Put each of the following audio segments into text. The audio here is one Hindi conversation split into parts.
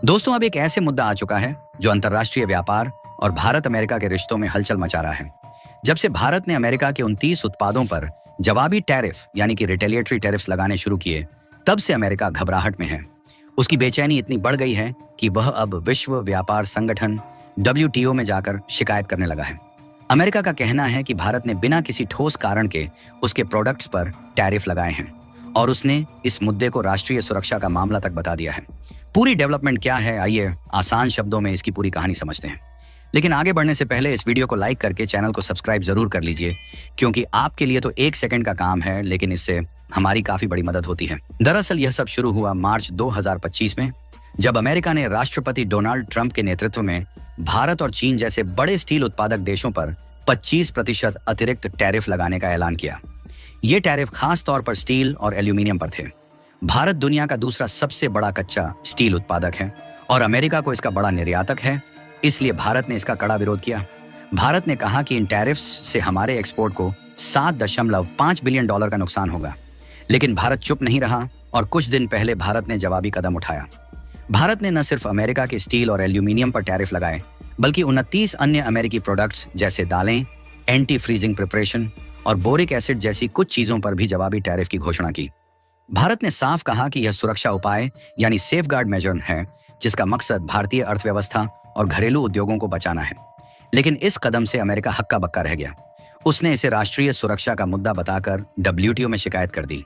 दोस्तों, अब एक ऐसे मुद्दा आ चुका है जो अंतर्राष्ट्रीय व्यापार और भारत अमेरिका के रिश्तों में हलचल मचा रहा है। जब से भारत ने अमेरिका के 29 उत्पादों पर जवाबी टैरिफ यानी कि रिटेलिएटरी टैरिफ्स लगाने शुरू किए, तब से अमेरिका घबराहट में है। उसकी बेचैनी इतनी बढ़ गई है कि वह अब विश्व व्यापार संगठन WTO में जाकर शिकायत करने लगा है। अमेरिका का कहना है कि भारत ने बिना किसी ठोस कारण के उसके प्रोडक्ट्स पर टैरिफ लगाए हैं और उसने इस मुद्दे को राष्ट्रीय सुरक्षा का मामला तक बता दिया है। पूरी डेवलपमेंट क्या है, आइए आसान शब्दों में इसकी पूरी कहानी समझते हैं। लेकिन आगे बढ़ने से पहले इस वीडियो को लाइक करके चैनल को सब्सक्राइब जरूर कर लीजिए, क्योंकि आपके लिए तो 1 सेकंड का काम है, लेकिन इससे हमारी काफी बड़ी मदद होती है। दरअसल यह सब शुरू हुआ मार्च 2025 में, जब अमेरिका ने राष्ट्रपति डोनाल्ड ट्रंप के नेतृत्व में भारत और चीन जैसे बड़े स्टील उत्पादक देशों पर 25% अतिरिक्त टैरिफ लगाने का ऐलान किया। ये टैरिफ खास तौर पर स्टील और एल्यूमिनियम पर थे। भारत दुनिया का दूसरा सबसे बड़ा कच्चा स्टील उत्पादक है और अमेरिका को इसका बड़ा निर्यातक है, इसलिए भारत ने इसका कड़ा विरोध किया। भारत ने कहा कि इन टैरिफ्स से हमारे एक्सपोर्ट को $7.5 बिलियन का नुकसान होगा। लेकिन भारत चुप नहीं रहा और कुछ दिन पहले भारत ने जवाबी कदम उठाया। भारत ने न सिर्फ अमेरिका के स्टील और एल्यूमिनियम पर टैरिफ लगाए, बल्कि 29 अन्य अमेरिकी प्रोडक्ट्स जैसे दालें, एंटी फ्रीजिंग प्रिपरेशन और बोरिक एसिड जैसी कुछ चीजों पर भी जवाबी टैरिफ की घोषणा की। भारत ने साफ कहा कि यह सुरक्षा उपाय यानी सेफगार्ड मेजर है, जिसका मकसद भारतीय अर्थव्यवस्था और घरेलू उद्योगों को बचाना है। लेकिन इस कदम से अमेरिका हक्का बक्का रह गया। उसने इसे राष्ट्रीय सुरक्षा का मुद्दा बताकर WTO में शिकायत कर दी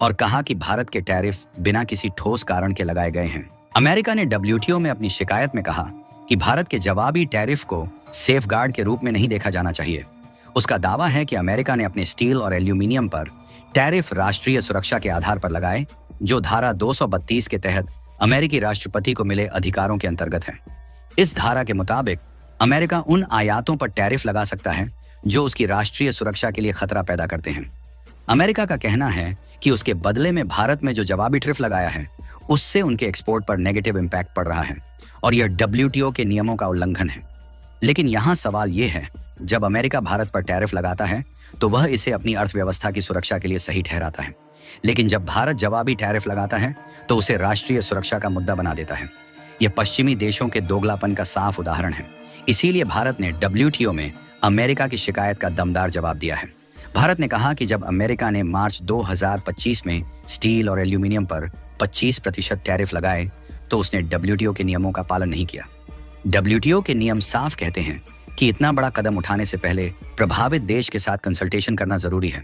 और कहा कि भारत के टैरिफ बिना किसी ठोस कारण के लगाए गए हैं। अमेरिका ने WTO में अपनी शिकायत में कहा कि भारत के जवाबी टैरिफ को सेफगार्ड के रूप में नहीं देखा जाना चाहिए। उसका दावा है कि अमेरिका ने अपने स्टील और एल्यूमिनियम पर टैरिफ राष्ट्रीय सुरक्षा के आधार पर लगाए, जो धारा 232 के तहत अमेरिकी राष्ट्रपति को मिले अधिकारों के अंतर्गत है। इस धारा के मुताबिक अमेरिका उन आयातों पर टैरिफ लगा सकता है जो उसकी राष्ट्रीय सुरक्षा के लिए खतरा पैदा करते हैं। अमेरिका का कहना है कि उसके बदले में भारत में जो जवाबी टैरिफ लगाया है, उससे उनके एक्सपोर्ट पर नेगेटिव इम्पैक्ट पड़ रहा है और यह WTO के नियमों का उल्लंघन है। लेकिन यहाँ सवाल यह है, जब अमेरिका भारत पर टैरिफ लगाता है तो वह इसे अपनी अर्थव्यवस्था की सुरक्षा के लिए सही ठहराता है, लेकिन जब भारत जवाबी टैरिफ लगाता है तो उसे राष्ट्रीय सुरक्षा का मुद्दा बना देता है। यह पश्चिमी देशों के दोगलापन का साफ उदाहरण है। इसीलिए भारत ने WTO में अमेरिका की शिकायत का दमदार जवाब दिया है। भारत ने कहा कि जब अमेरिका ने मार्च 2025 में स्टील और एल्यूमिनियम पर 25% टैरिफ लगाए तो उसने WTO के नियमों का पालन नहीं किया। WTO के नियम साफ कहते हैं कि इतना बड़ा कदम उठाने से पहले प्रभावित देश के साथ कंसल्टेशन करना जरूरी है,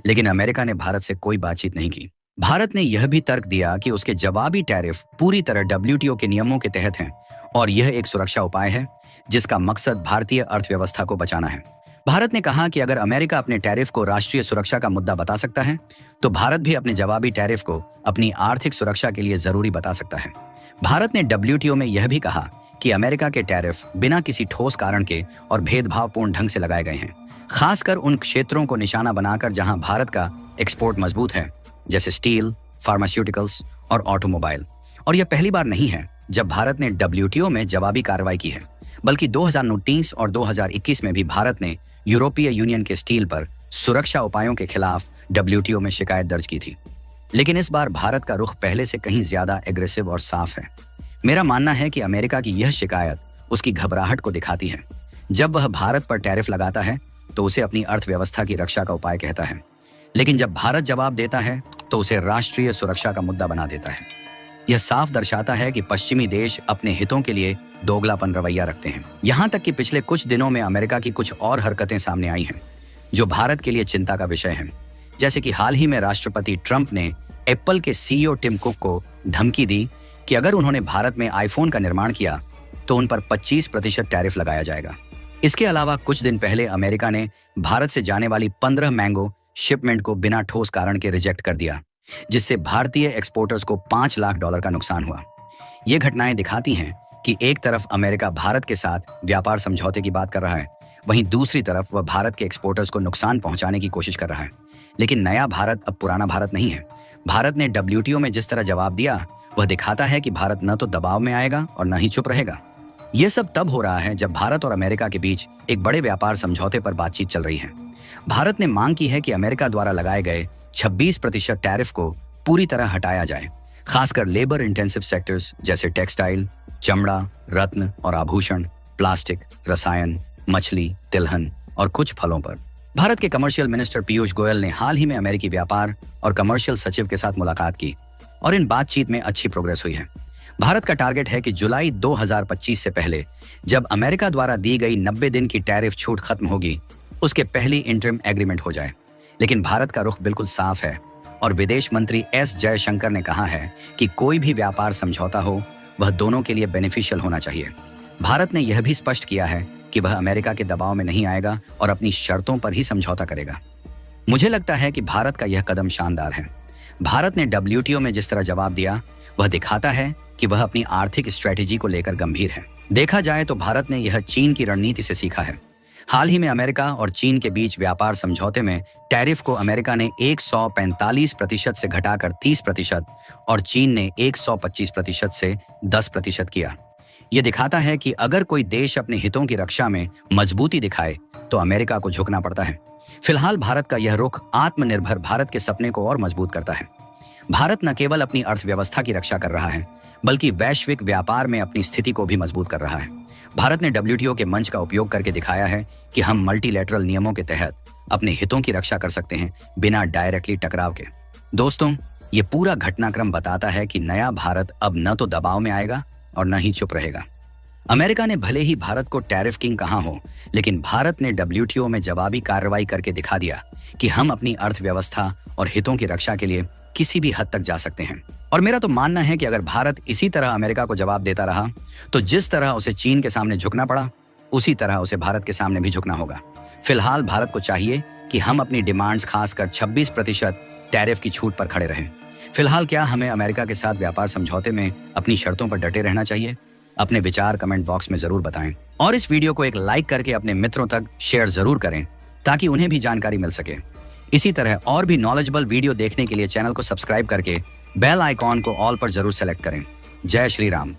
लेकिन अमेरिका ने भारत से कोई बातचीत नहीं की। भारत ने यह भी तर्क दिया कि उसके जवाबी टैरिफ पूरी तरह WTO के नियमों के तहत हैं और यह एक सुरक्षा उपाय है जिसका मकसद भारतीय अर्थव्यवस्था को बचाना है। भारत ने कहा कि अगर अमेरिका अपने टैरिफ को राष्ट्रीय सुरक्षा का मुद्दा बता सकता है, तो भारत भी अपने जवाबी टैरिफ को अपनी आर्थिक सुरक्षा के लिए जरूरी बता सकता है। भारत ने WTO में यह भी कहा कि अमेरिका के टैरिफ बिना किसी ठोस कारण के और भेदभावपूर्ण ढंग से लगाए गए हैं, खासकर उन क्षेत्रों को निशाना बनाकर जहां भारत का एक्सपोर्ट मजबूत है, जैसे स्टील, फार्मास्यूटिकल्स और ऑटोमोबाइल। और यह पहली बार नहीं है जब भारत ने WTO में जवाबी कार्रवाई की है, बल्कि 2019 और 2021 में भी भारत ने यूरोपीय यूनियन के स्टील पर सुरक्षा उपायों के खिलाफ WTO में शिकायत दर्ज की थी। लेकिन इस बार भारत का रुख पहले से कहीं ज्यादा एग्रेसिव और साफ है। मेरा मानना है कि अमेरिका की यह शिकायत उसकी घबराहट को दिखाती है। जब वह भारत पर टैरिफ लगाता है तो उसे अपनी अर्थव्यवस्था की रक्षा का उपाय कहता है, लेकिन जब भारत जवाब देता है तो उसे राष्ट्रीय सुरक्षा का मुद्दा बना देता है। यह साफ दर्शाता है कि पश्चिमी देश अपने हितों के लिए दोगलापन रवैया रखते हैं। यहाँ तक कि पिछले कुछ दिनों में अमेरिका की कुछ और हरकतें सामने आई हैं जो भारत के लिए चिंता का विषय हैं। जैसे कि हाल ही में राष्ट्रपति ट्रंप ने एप्पल के CEO टिम कुक को धमकी दी कि अगर उन्होंने भारत में आईफोन का निर्माण किया तो उन पर 25% टैरिफ लगाया जाएगा। इसके अलावा कुछ दिन पहले अमेरिका ने भारत से जाने वाली 15 मैंगो शिपमेंट को बिना ठोस कारण के रिजेक्ट कर दिया, जिससे भारतीय एक्सपोर्टर्स को $5 लाख का नुकसान हुआ। ये घटनाएं दिखाती हैं कि एक तरफ अमेरिका भारत के साथ व्यापार समझौते की बात कर रहा है, वहीं दूसरी तरफ वह भारत के एक्सपोर्टर्स को नुकसान पहुंचाने की कोशिश कर रहा है। लेकिन नया भारत अब पुराना भारत नहीं है। भारत ने WTO में जिस तरह जवाब दिया, वह दिखाता है कि भारत न तो दबाव में आएगा और न ही चुप रहेगा। यह सब तब हो रहा है जब भारत और अमेरिका के बीच एक बड़े व्यापार समझौते पर बातचीत चल रही है। भारत ने मांग की है कि अमेरिका द्वारा लगाए गए 26% टैरिफ को पूरी तरह हटाया जाए, खासकर लेबर इंटेंसिव सेक्टर्स जैसे टेक्सटाइल, चमड़ा, रत्न और आभूषण, प्लास्टिक, रसायन, मछली, तिलहन और कुछ फलों पर। भारत के कमर्शियल मिनिस्टर पीयूष गोयल ने हाल ही में अमेरिकी व्यापार और कमर्शियल सचिव के साथ मुलाकात की और इन बातचीत में अच्छी प्रोग्रेस हुई है। भारत का टारगेट है कि जुलाई 2025 से पहले, जब अमेरिका द्वारा दी गई 90 दिन की टैरिफ छूट खत्म होगी, उसके पहली इंटरिम एग्रीमेंट हो जाए। लेकिन भारत का रुख बिल्कुल साफ है और विदेश मंत्री एस जयशंकर ने कहा है कि कोई भी व्यापार समझौता हो, वह दोनों के लिए बेनिफिशियल होना चाहिए। भारत ने यह भी स्पष्ट किया है कि वह अमेरिका के दबाव में नहीं आएगा और अपनी शर्तों पर ही समझौता करेगा। मुझे लगता है कि भारत का यह कदम शानदार है। भारत ने डब्ल्यूटीओ में जिस तरह जवाब दिया, वह दिखाता है कि वह अपनी आर्थिक स्ट्रेटेजी को लेकर गंभीर है। देखा जाए तो भारत ने यह चीन की रणनीति से सीखा है। हाल ही में अमेरिका और चीन के बीच व्यापार समझौते में टैरिफ को अमेरिका ने 145% से घटाकर 30% और चीन ने 125% से 10% किया। यह दिखाता है कि अगर कोई देश अपने हितों की रक्षा में मजबूती दिखाए तो अमेरिका को झुकना पड़ता है। फिलहाल भारत का यह रुख आत्मनिर्भर भारत के सपने को और मजबूत करता है। भारत न केवल अपनी अर्थव्यवस्था की रक्षा कर रहा है, बल्कि वैश्विक व्यापार में अपनी स्थिति को भी मजबूत कर रहा है। भारत ने डब्ल्यूटीओ के मंच का उपयोग करके दिखाया है कि हम मल्टीलैटरल नियमों के तहत अपने हितों की रक्षा कर सकते हैं, बिना डायरेक्टली टकराव के। दोस्तों, ये पूरा घटनाक्रम बताता है कि नया भारत अब न तो दबाव में आएगा और न ही चुप रहेगा। अमेरिका ने भले ही भारत को टैरिफ किंग कहा हो, लेकिन भारत ने डब्ल्यूटीओ में जवाबी कार्रवाई करके दिखा दिया कि हम अपनी अर्थव्यवस्था और हितों की रक्षा के लिए किसी भी हद तक जा सकते हैं। और मेरा तो मानना है कि अगर भारत इसी तरह अमेरिका को जवाब देता रहा, तो जिस तरह उसे चीन के सामने झुकना पड़ा, उसी तरह उसे भारत के सामने भी झुकना होगा। फिलहाल भारत को चाहिए कि हम अपनी डिमांड्स, खासकर 26% टैरिफ की छूट पर खड़े रहें। फिलहाल क्या हमें अमेरिका के साथ व्यापार समझौते में अपनी शर्तों पर डटे रहना चाहिए? अपने विचार कमेंट बॉक्स में जरूर बताएं और इस वीडियो को एक लाइक करके अपने मित्रों तक शेयर जरूर करें, ताकि उन्हें भी जानकारी मिल सके। इसी तरह और भी नॉलेजेबल वीडियो देखने के लिए चैनल को सब्सक्राइब करके बेल आइकॉन को ऑल पर जरूर सेलेक्ट करें। जय श्री राम।